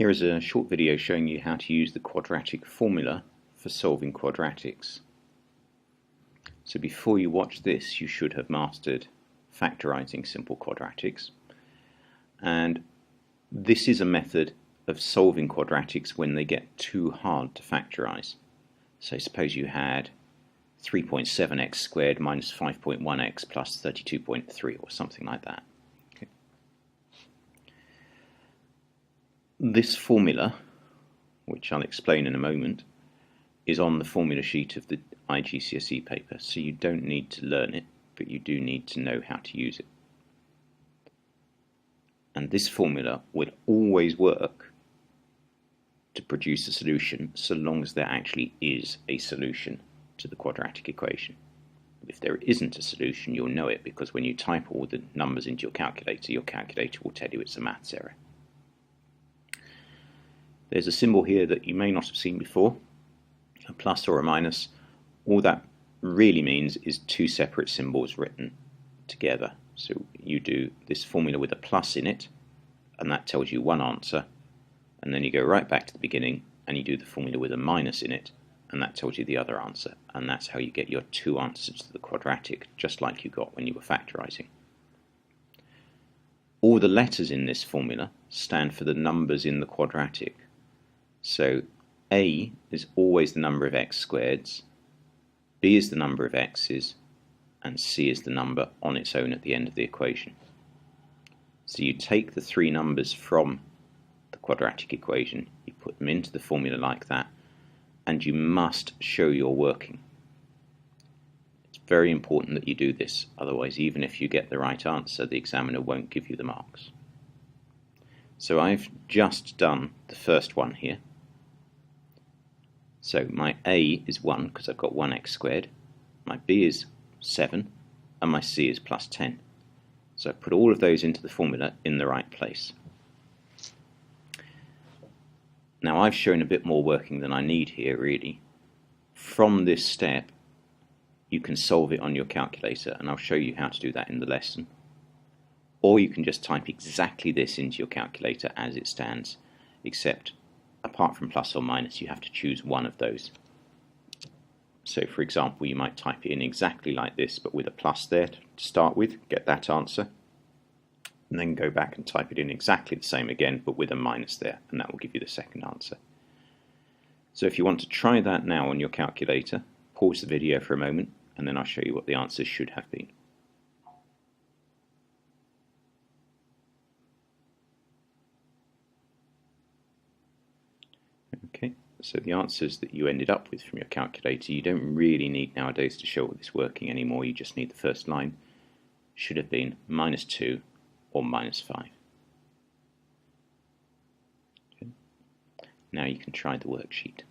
Here is a short video showing you how to use the quadratic formula for solving quadratics. So before you watch this, you should have mastered factorizing simple quadratics, and this is a method of solving quadratics when they get too hard to factorize. So suppose you had 3.7x squared minus 5.1x plus 32.3 or something like that. Okay. This formula, which I'll explain in a moment, is on the formula sheet of the IGCSE paper, so you don't need to learn it, but you do need to know how to use it. And this formula will always work to produce a solution so long as there actually is a solution to the quadratic equation. If there isn't a solution, you'll know it, because when you type all the numbers into your calculator will tell you it's a maths error. There's a symbol here that you may not have seen before, a plus or a minus. All that really means is two separate symbols written together. So you do this formula with a plus in it, and that tells you one answer, and then you go right back to the beginning and you do the formula with a minus in it, and that tells you the other answer, and that's how you get your two answers to the quadratic, just like you got when you were factorizing. All the letters in this formula stand for the numbers in the quadratic. So A is always the number of x squareds, B is the number of x's, and C is the number on its own at the end of the equation. So you take the three numbers from the quadratic equation, you put them into the formula like that, and you must show you're working. It's very important that you do this, otherwise even if you get the right answer, the examiner won't give you the marks. So I've just done the first one here. So my A is 1 because I've got 1x squared, my B is 7, and my C is plus 10. So I put all of those into the formula in the right place. Now I've shown a bit more working than I need here really. From this step you can solve it on your calculator, and I'll show you how to do that in the lesson. Or you can just type exactly this into your calculator as it stands, except apart from plus or minus you have to choose one of those. So for example, you might type it in exactly like this but with a plus there to start with, get that answer, and then go back and type it in exactly the same again but with a minus there, and that will give you the second answer. So if you want to try that now on your calculator, pause the video for a moment and then I'll show you what the answers should have been. Okay, so the answers that you ended up with from your calculator, you don't really need nowadays to show all this working anymore, you just need the first line, should have been minus 2 or minus 5. Okay. Now you can try the worksheet.